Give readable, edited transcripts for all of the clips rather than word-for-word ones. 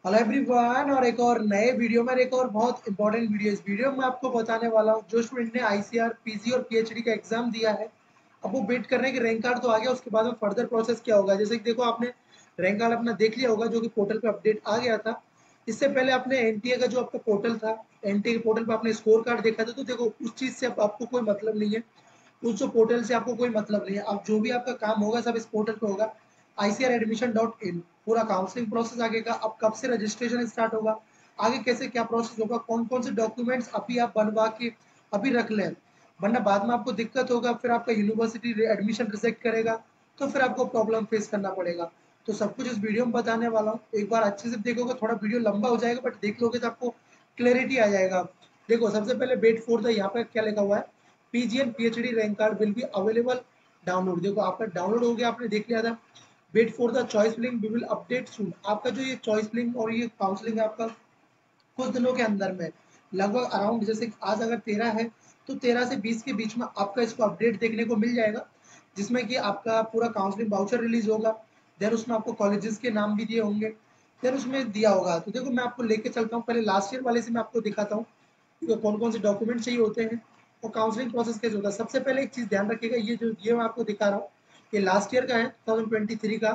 Hello everyone, और एक और नए वीडियो में एक और बहुत इंपॉर्टेंट वीडियो। इस वीडियो में आपको बताने वाला हूँ जो स्टूडेंट ने आईसीआर पीजी और पीएचडी का एग्जाम दिया है, अब वो वेट कर रहे हैं कि रैंक कार्ड तो आ गया, उसके बाद में फर्दर प्रोसेस क्या होगा। जैसे कि देखो, आपने रैंक कार्ड अपना देख लिया होगा जो कि पोर्टल पे अपडेट आ गया था। इससे पहले आपने एनटीए का जो आपका पोर्टल था, एनटीए के पोर्टल पर आपने स्कोर कार्ड देखा था, तो देखो उस चीज़ से अब आपको कोई मतलब नहीं है। उस जो पोर्टल से आपको कोई मतलब नहीं है। अब जो भी आपका काम होगा सब इस पोर्टल पे होगा। ICR admission.in पूरा काउंसलिंग प्रोसेस आगे का, अब कब से रजिस्ट्रेशन स्टार्ट होगा, आगे कैसे क्या प्रोसेस होगा, कौन कौन से डॉक्यूमेंट्स अभी आप बनवा के अभी रख लें, वरना बाद में आपको दिक्कत होगा, फिर आपका यूनिवर्सिटी एडमिशन रिजेक्ट करेगा, तो फिर आपको प्रॉब्लम फेस करना पड़ेगा। तो सब कुछ इस वीडियो में बताने वाला हूँ। एक बार अच्छे से देखोगे, थोड़ा वीडियो लंबा हो जाएगा बट देख लोगे तो आपको क्लैरिटी आ जाएगा। देखो, सबसे पहले वेट फॉर द, यहाँ पे क्या लिखा हुआ है, PG and PhD rank card will be available download. देखो आपका डाउनलोड हो गया, आपने देख लिया था। Wait for the choice link we will update soon. आपका जो ये चॉइस लिंक और ये काउंसलिंग है आपका कुछ दिनों के अंदर में, लगभग अराउंड, जैसे आज अगर 13 है तो 13 से 20 के बीच में आपका इसको अपडेट देखने को मिल जाएगा, जिसमें कि आपका पूरा काउंसलिंग वाउचर रिलीज होगा। देन उसमें आपको कॉलेजेस के नाम भी दिए होंगे, देन उसमें दिया होगा। तो देखो मैं आपको लेके चलता हूँ, पहले लास्ट ईयर वाले से मैं आपको दिखाता हूँ कि कौन कौन से डॉक्यूमेंट चाहिए होते हैं और काउंसलिंग प्रोसेस कैसे होता है। सबसे पहले एक चीज़ ध्यान रखिएगा, ये मैं आपको दिखा रहा हूँ, ये लास्ट ईयर का है 2023 का।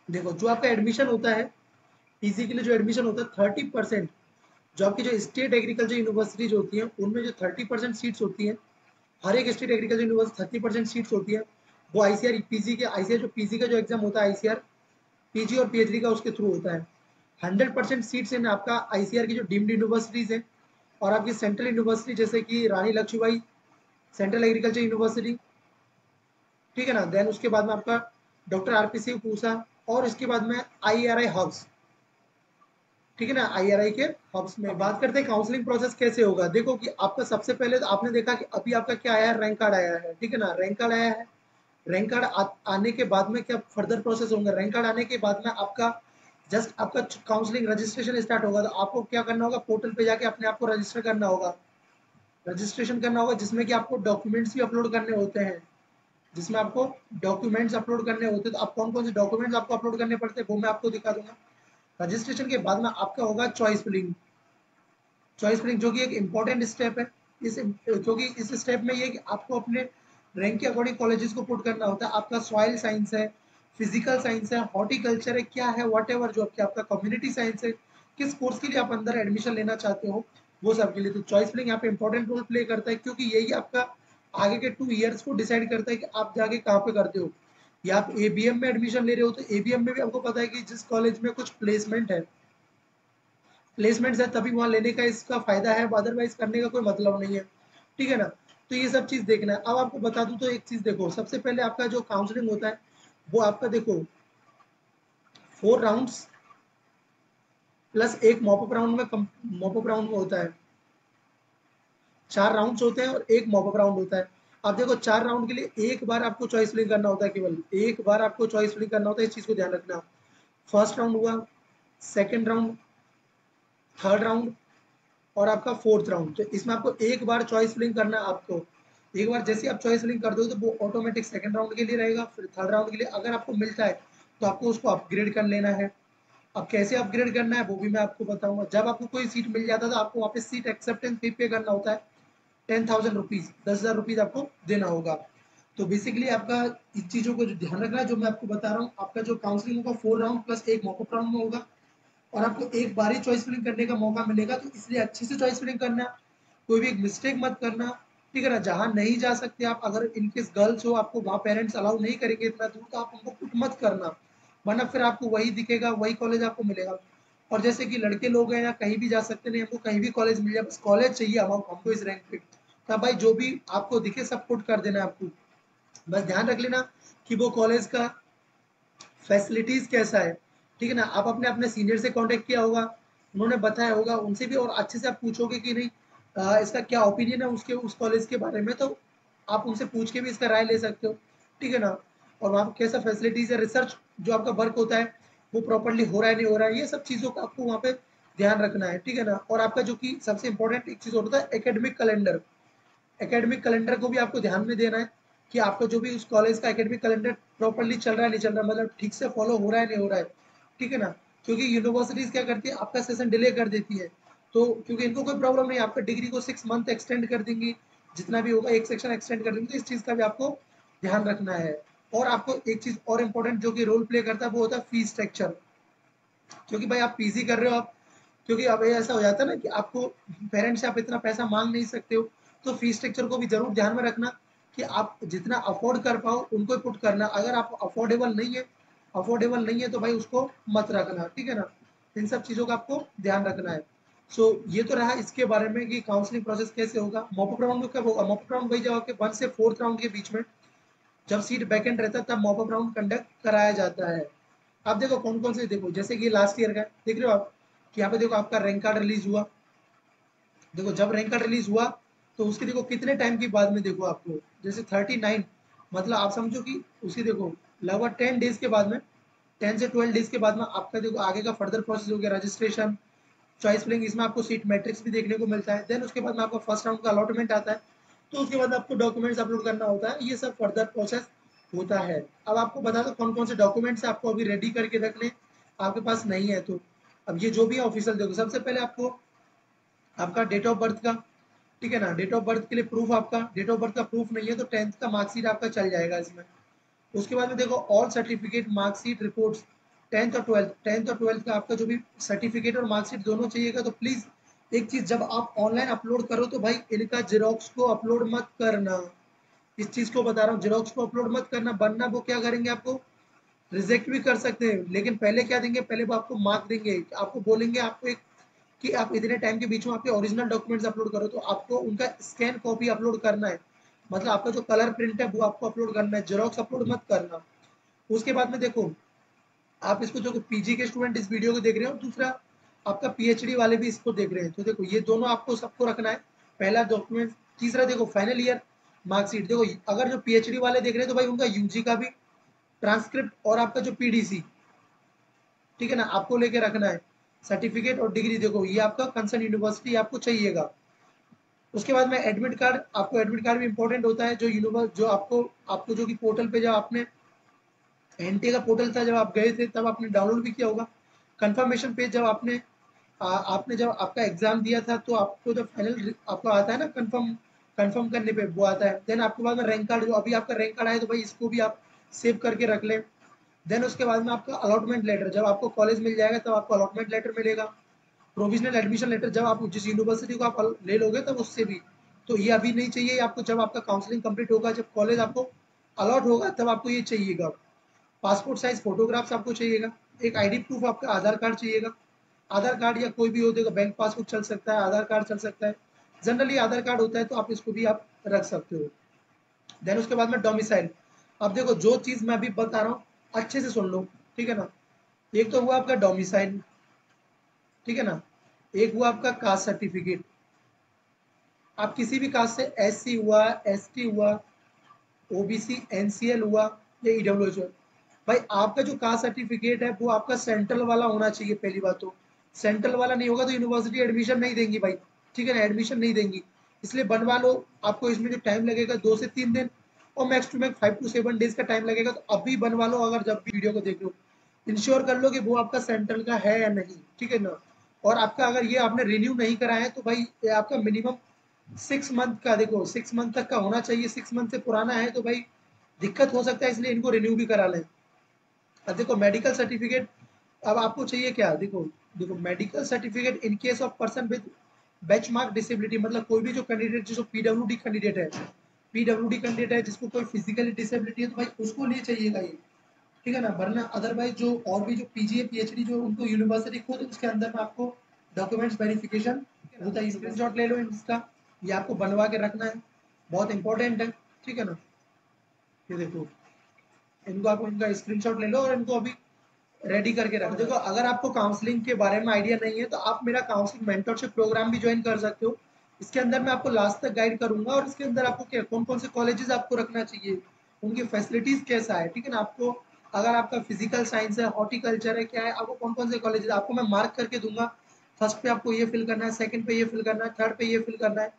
देखो जो आपका एडमिशन होता है, पीजी के लिए जो एडमिशन होता है, 30% जो आपकी जो स्टेट एग्रीकल्चर यूनिवर्सिटीज होती हैं उनमें जो 30% सीट्स होती हैं, हर एक स्टेट एग्रीकल्चर यूनिवर्सिटी 30% सीट्स होती है, वो आईसीआर पीजी के, आईसीआर जो पीजी का जो एग्जाम होता है, आईसीआर पीजी और पीएचडी का उसके थ्रू होता है। 100% सीट्स इन आपका आईसीआर की जो डीम्ड यूनिवर्सिटीज है, और आपकी सेंट्रल यूनिवर्सिटी जैसे कि रानी लक्ष्मीबाई सेंट्रल एग्रीकल्चर यूनिवर्सिटी, ठीक है ना। देन उसके बाद में आपका डॉक्टर आरपीसी पूसा, और इसके बाद में आईआरआई हब्स, ठीक है ना। आईआरआई के हब्स में बात करते हैं काउंसलिंग प्रोसेस कैसे होगा। देखो कि आपका सबसे पहले तो आपने देखा कि अभी आपका क्या आया है, रैंक कार्ड आया है, ठीक है ना, रैंक कार्ड आया है। रैंक कार्ड आने के बाद में क्या फर्दर प्रोसेस होंगे, रैंक कार्ड आने के बाद में आपका जस्ट आपका काउंसलिंग रजिस्ट्रेशन स्टार्ट होगा। तो आपको क्या करना होगा, पोर्टल पे जाके अपने आप को रजिस्टर करना होगा, रजिस्ट्रेशन करना होगा, जिसमें कि आपको डॉक्यूमेंट्स भी अपलोड करने होते हैं, जिसमें आपको डॉक्यूमेंट्स अपलोड करने होते हैं। तो आप कौन कौन से डॉक्यूमेंट्स आपको अपलोड करने पड़ते हैं वो मैं आपको दिखा दूंगा। रजिस्ट्रेशन के बाद में आपका होगा चॉइस फिलिंग। चॉइस फिलिंग जो कि एक इम्पॉर्टेंट स्टेप है, इस क्योंकि इस स्टेप में ये कि आपको अपने रैंक के अकॉर्डिंग कॉलेजेस को पुट करना होता है। आपका सॉइल साइंस है, फिजिकल साइंस है, हॉर्टिकल्चर है, क्या है, वट एवर जो आपका कम्युनिटी साइंस है, किस कोर्स के लिए आप अंदर एडमिशन लेना चाहते हो, वो सब के लिए। तो चॉइस फिलिंग यहाँ पे इंपॉर्टेंट रोल प्ले करता है, क्योंकि यही आपका आगे के 2 ईयर्स को डिसाइड करता है कि आप जाके कहाँ पे करते हो। या आप एबीएम में एडमिशन ले रहे हो तो एबीएम में भी आपको पता है कि जिस कॉलेज में कुछ प्लेसमेंट है, प्लेसमेंट्स है, तभी वहाँ लेने का इसका फायदा है, अदरवाइज करने का कोई मतलब नहीं है, ठीक है ना। तो ये सब चीज़ देखना है। अब आपको बता दूं तो एक चीज़ देखो, सबसे पहले आपका जो काउंसलिंग होता है वो आपका देखो 4 राउंड्स प्लस एक मॉपअप राउंड में, मॉपअप राउंड में होता है 4 राउंड्स होते हैं और एक मॉपअप राउंड होता है। अब देखो 4 राउंड के लिए एक बार आपको चॉइस फिलिंग करना होता है, केवल एक बार आपको चॉइस फिलिंग करना होता है, इस चीज़ को ध्यान रखना। फर्स्ट राउंड हुआ, सेकेंड राउंड, थर्ड राउंड और आपका फोर्थ राउंड। तो इसमें आपको एक बार चॉइस फिलिंग करना है। आपको एक बार जैसे आप चॉइस फिलिंग कर दो तो वो ऑटोमेटिक सेकंड राउंड के लिए रहेगा, फिर थर्ड राउंड के लिए अगर आपको मिलता है तो आपको उसको अपग्रेड कर लेना है। अब कैसे अपग्रेड करना है वो भी मैं आपको बताऊंगा। जब आपको कोई सीट मिल जाता है तो आपको वापस सीट एक्सेप्टेंस फी पे करना होता है, 10,000 रुपीज़, 10,000 रुपीज़ आपको देना होगा। तो बेसिकली आपका इस चीज़ों को जो ध्यान रखना है, जो मैं आपको बता रहा हूँ, आपका जो काउंसलिंग होगा 4 राउंड प्लस एक मॉकअप राउंड में होगा, और आपको एक बार ही चॉइस फिलिंग करने का मौका मिलेगा, तो इसलिए अच्छे से चॉइस फिलिंग करना, कोई भी एक मिस्टेक मत करना, ठीक है ना। जहाँ नहीं जा सकते आप, अगर इनकेस गर्ल्स हो, आपको वहाँ पेरेंट्स अलाउ नहीं करेंगे इतना दूर, तो आप उनको पुट मत करना, वरना फिर आपको वही दिखेगा, वही कॉलेज आपको मिलेगा। और जैसे कि लड़के लोग हैं या कहीं भी जा सकते नहीं, हमको कहीं भी कॉलेज मिल जाए, बस कॉलेज चाहिए हमको इस रैंक पे, तब भाई जो भी आपको दिखे सब पुट कर देना है आपको। बस ध्यान रख लेना कि वो कॉलेज का फैसिलिटीज़ कैसा है, ठीक है ना। आप अपने अपने सीनियर से कांटेक्ट किया होगा, उन्होंने बताया होगा, उनसे भी और अच्छे से आप पूछोगे कि नहीं इसका क्या ओपिनियन है उसके उस कॉलेज के बारे में, तो आप उनसे पूछ के भी इसका राय ले सकते हो, ठीक है ना। और वहाँ पे कैसा फैसिलिटीज़ है, रिसर्च जो आपका वर्क होता है वो प्रॉपर्ली हो रहा है नहीं हो रहा है, ये सब चीज़ों का आपको वहाँ पे ध्यान रखना है, ठीक है ना। और आपका जो कि सबसे इंपॉर्टेंट एक चीज़ होता है, एकेडमिक कैलेंडर। एकेडमिक कैलेंडर को भी आपको ध्यान में देना है कि आपका जो भी उस कॉलेज का एकेडमिक कैलेंडर प्रॉपर्ली चल रहा है नहीं चल रहा है, मतलब ठीक से फॉलो हो रहा है नहीं हो रहा है, ठीक है ना। क्योंकि यूनिवर्सिटीज क्या करती है, आपका सेशन डिले कर देती है, तो क्योंकि इनको कोई प्रॉब्लम नहीं, आपका डिग्री को 6 मंथ एक्सटेंड कर देंगी, जितना भी होगा एक सेक्शन एक्सटेंड कर देंगे, तो इस चीज़ का भी आपको ध्यान रखना है। और आपको एक चीज़ और इम्पोर्टेंट जो कि रोल प्ले करता है वो होता है फीस स्ट्रक्चर। क्योंकि भाई आप पीजी कर रहे हो आप, क्योंकि अब ये ऐसा हो जाता है ना कि आपको पेरेंट्स से आप इतना पैसा मांग नहीं सकते हो, तो फीस स्ट्रक्चर को भी जरूर ध्यान में रखना कि आप जितना अफोर्ड कर पाओ उनको ही पुट करना। अगर आप अफोर्डेबल नहीं है तो भाई उसको मत रखना, ठीक है ना। इन सब चीज़ों का आपको ध्यान रखना है। सो ये तो रहा इसके बारे में कि काउंसलिंग प्रोसेस कैसे होगा। मॉपअप राउंड कब होगा? मॉपअप राउंड वही जब आपके 1 से 4th राउंड के बीच में, जब सीट वैकेंट रहता है तब मॉपअप राउंड कंडक्ट कराया जाता है। आप देखो कौन कौन से, देखो जैसे कि लास्ट ईयर का देख रहे हो आप कि यहाँ पे देखो आपका रैंक कार्ड रिलीज हुआ। देखो जब रैंक कार्ड रिलीज हुआ तो उसके देखो कितने टाइम के बाद में, देखो आपको जैसे 39, मतलब आप समझो कि उसकी देखो लगभग 10 डेज के बाद में, 10 से 12 डेज के बाद में आपका देखो आगे का फर्दर प्रोसेस हो गया, रजिस्ट्रेशन, चॉइस फिलिंग, इसमें आपको सीट मैट्रिक्स भी देखने को मिलता है। देन उसके बाद में आपका फर्स्ट राउंड का अलॉटमेंट आता है, तो उसके बाद आपको डॉक्यूमेंट्स अपलोड करना होता है, ये सब फर्दर प्रोसेस होता है। अब आपको बता दो कौन कौन से डॉक्यूमेंट्स आपको अभी रेडी करके रखने, आपके पास नहीं है तो। अब ये जो भी है ऑफिशियल, देखो सबसे पहले आपको आपका डेट ऑफ बर्थ का, ठीक है ना, डेट ऑफ बर्थ के लिए प्रूफ, आपका डेट ऑफ बर्थ का प्रूफ नहीं है तो 10th का मार्कशीट आपका चल जाएगा इसमें। उसके बाद में देखो all certificate, marksheet, reports, 10th और 12th का आपका जो भी सर्टिफिकेट और मार्कशीट दोनों चाहिएगा। तो प्लीज एक चीज, जब आप ऑनलाइन अपलोड करो तो भाई इनका जेरोक्स को अपलोड मत करना। इस चीज को बता रहा हूँ, जेरोक्स को अपलोड मत करना, वरना वो क्या करेंगे, आपको रिजेक्ट भी कर सकते हैं। लेकिन पहले क्या देंगे, पहले वो आपको मार्क देंगे, आपको बोलेंगे आपको एक कि आप इतने टाइम के बीच में आपके ओरिजिनल डॉक्यूमेंट्स अपलोड करो, तो आपको उनका स्कैन कॉपी अपलोड करना है, मतलब आपका जो कलर प्रिंट है वो आपको अपलोड करना है, जेरोक्स अपलोड मत करना। उसके बाद में देखो आप इसको, जो पीजी के स्टूडेंट इस वीडियो को देख रहे हो, दूसरा आपका पीएचडी वाले भी इसको देख रहे हैं, तो देखो ये दोनों आपको सबको रखना है, पहला डॉक्यूमेंट। तीसरा देखो फाइनल ईयर मार्कशीट, देखो अगर जो पीएचडी वाले देख रहे हैं तो भाई उनका यूजी का भी ट्रांसक्रिप्ट और आपका जो पीडीसी, ठीक है ना, आपको लेके रखना है। सर्टिफिकेट और डिग्री देखो ये आपका कंसर्न यूनिवर्सिटी आपको चाहिएगा। उसके बाद में एडमिट कार्ड, आपको एडमिट कार्ड भी इंपॉर्टेंट होता है, जो यूनिवर्स जो आपको आपको जो कि पोर्टल पे जब आपने एनटीए का पोर्टल था जब आप गए थे तब आपने डाउनलोड भी किया होगा। कंफर्मेशन पेज जब आपने जब आपका एग्जाम दिया था तो आपको जब फाइनल आपको आता है ना, कंफर्म करने पे वो आता है। देन आपके बाद में रैंक कार्ड, जो अभी आपका रैंक कार्ड आया तो भाई इसको भी आप सेव करके रख लें। देन उसके बाद में आपका अलॉटमेंट लेटर, जब आपको कॉलेज मिल जाएगा तब आपको अलॉटमेंट लेटर मिलेगा। प्रोविजनल एडमिशन लेटर, जब आप जिस यूनिवर्सिटी को आप ले लोगे तब उससे भी, तो ये अभी नहीं चाहिए आपको, जब आपका काउंसलिंग कंप्लीट होगा, जब कॉलेज आपको अलॉट होगा तब आपको ये चाहिएगा। पासपोर्ट साइज फोटोग्राफ्स आपको चाहिएगा। एक आईडी प्रूफ आपका आधार कार्ड चाहिएगा। आधार कार्ड या कोई भी हो, देखो बैंक पासबुक चल सकता है, आधार कार्ड चल सकता है, जनरली आधार कार्ड होता है तो आप इसको भी आप रख सकते हो। देन उसके बाद में डोमिसाइल। अब देखो जो चीज मैं अभी बता रहा हूँ अच्छे से सुन लो, ठीक है ना। एक तो हुआ आपका डोमिसाइल, ठीक है ना। एक हुआ आपका कास्ट सर्टिफिकेट, आप किसी भी कास्ट से, एससी हुआ, एसटी हुआ, ओबीसी, एनसीएल हुआ या ईडब्ल्यूएच हुआ, भाई आपका जो कास्ट सर्टिफिकेट है वो आपका सेंट्रल वाला होना चाहिए। पहली बात तो सेंट्रल वाला नहीं होगा तो यूनिवर्सिटी एडमिशन नहीं देंगी भाई, ठीक है ना, एडमिशन नहीं देंगी। इसलिए बनवा लो। आपको इसमें जो टाइम लगेगा 2 से 3 दिन और max to max 5 to 7 days का टाइम लगेगा, तो अभी बनवा लो। अगर जब भी वीडियो को देख लो इंश्योर कर लो कि वो आपका सेंट्रल का है या नहीं, ठीक है ना। और आपका अगर ये आपने रिन्यू नहीं करा है तो भाई ये आपका मिनिमम 6 मंथ का, देखो 6 मंथ तक का होना चाहिए। 6 मंथ से पुराना है तो भाई दिक्कत हो सकता है, इसलिए इनको रिन्यू भी करा लें। अब देखो मेडिकल सर्टिफिकेट, अब आपको चाहिए क्या, देखो देखो medical certificate in case of person with benchmark disability, मतलब कोई भी जो कैंडिडेट, जो पीडब्ल्यूडी कैंडिडेट है, पीडब्ल्यूडी कैंडिडेट है जिसको कोई फिजिकली डिसेबिलिटी है, तो भाई उसको लिए चाहिएगा ये, ठीक है ना। वरना अदरवाइज जो और भी जो पीजी है, पीएचडी, जो उनको यूनिवर्सिटी खुद उसके अंदर में आपको डॉक्यूमेंट्स वेरिफिकेशन होता है, स्क्रीनशॉट ले लो इसका, ये आपको बनवा के रखना है, बहुत इंपॉर्टेंट है, ठीक है ना। ये देखो इनको आप इनका स्क्रीनशॉट ले लो और इनको अभी रेडी करके रखो। देखो अगर आपको काउंसलिंग के बारे में आइडिया नहीं है तो आप मेरा काउंसलिंग मेंटरशिप प्रोग्राम भी ज्वाइन कर सकते हो। इसके अंदर मैं आपको लास्ट तक गाइड करूंगा और इसके अंदर आपको क्या कौन कौन से कॉलेजेस आपको रखना चाहिए, उनकी फैसिलिटीज कैसा है, ठीक है ना। आपको अगर आपका फिजिकल साइंस है, हॉर्टिकल्चर है, क्या है, आपको कौन कौन से कॉलेजेस आपको मैं मार्क करके दूंगा। फर्स्ट पे आपको ये फिल करना है, सेकंड पे ये फिल करना है, थर्ड पे ये फिल करना है,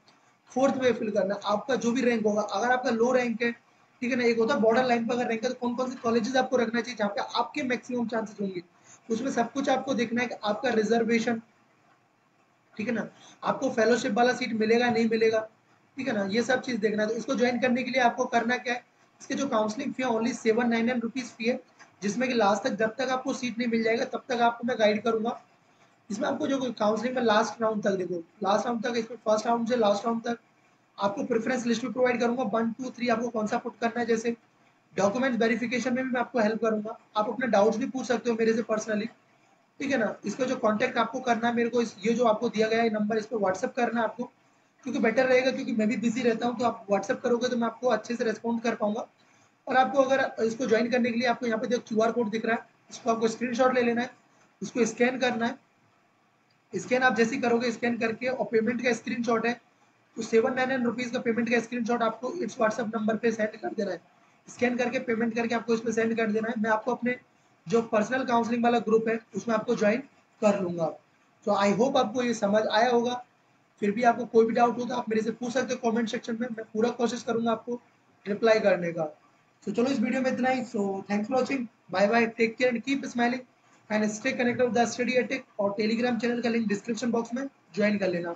फोर्थ पे फिल करना है। आपका जो भी रैंक होगा, अगर आपका लो रैंक है, ठीक है ना, एक होता है बॉर्डर लाइन पर अगर रैंक है तो कौन कौन से कॉलेजेस आपको रखना चाहिए जहाँ पे आपके मैक्सिमम चांसेस होंगे, उसमें सब कुछ आपको देखना है कि आपका रिजर्वेशन, ठीक है ना, आपको फेलोशिप वाला सीट मिलेगा नहीं मिलेगा, ठीक है ना, ये सब चीज़ देखना है। तो इसको ज्वाइन करने के लिए आपको करना क्या है, इसके जो काउंसलिंग फी है ओनली 799 रुपीज़ फी है, जिसमें कि लास्ट तक जब तक आपको सीट नहीं मिल जाएगा तब तक आपको मैं गाइड करूँगा। इसमें आपको जो काउंसलिंग में लास्ट राउंड तक देखो, लास्ट राउंड तक, इसमें फर्स्ट राउंड से लास्ट राउंड तक आपको प्रेफरेंस लिस्ट भी प्रोवाइड करूँगा, 1, 2, 3 आपको कौन सा पुट करना है। जैसे डॉक्यूमेंट वेरिफिकेशन में भी मैं आपको हेल्प करूँगा, आप अपने डाउट्स भी पूछ सकते हो मेरे से पर्सनली, ठीक है ना। इसका जो कॉन्टैक्ट आपको करना है मेरे को, ये जो आपको दिया गया है नंबर, इस पर व्हाट्सअप करना है आपको, क्योंकि बेटर रहेगा, क्योंकि मैं भी बिजी रहता हूँ, तो आप व्हाट्सअप करोगे तो मैं आपको अच्छे से रिस्पॉन्ड कर पाऊंगा। और आपको अगर इसको ज्वाइन करने के लिए आपको यहाँ पे जो QR कोड दिख रहा है, इसको आपको स्क्रीनशॉट ले लेना है, इसको स्कैन करना है। स्कैन आप जैसे ही करोगे, स्कैन करके और पेमेंट का स्क्रीनशॉट है, तो 799 रुपीज़ का पेमेंट का स्क्रीनशॉट आपको इस व्हाट्सअप नंबर पे सेंड कर देना है। स्कैन करके पेमेंट करके आपको इस पे सेंड कर देना है। मैं आपको अपने जो पर्सनल काउंसलिंग वाला ग्रुप है उसमें आपको ज्वाइन कर लूँगा। तो आई होप आपको ये समझ आया होगा। फिर भी आपको कोई भी डाउट हो तो आप मेरे से पूछ सकते हो कमेंट सेक्शन में, मैं पूरा कोशिश करूँगा आपको रिप्लाई करने का। तो चलो इस वीडियो में इतना ही। So thanks for watching, bye bye, take care and keep smiling and stay connected with the study एटेक। और टेलीग्राम चैनल का लिंक डिस्क्रिप्शन बॉक्स में ज्वाइन कर लेना।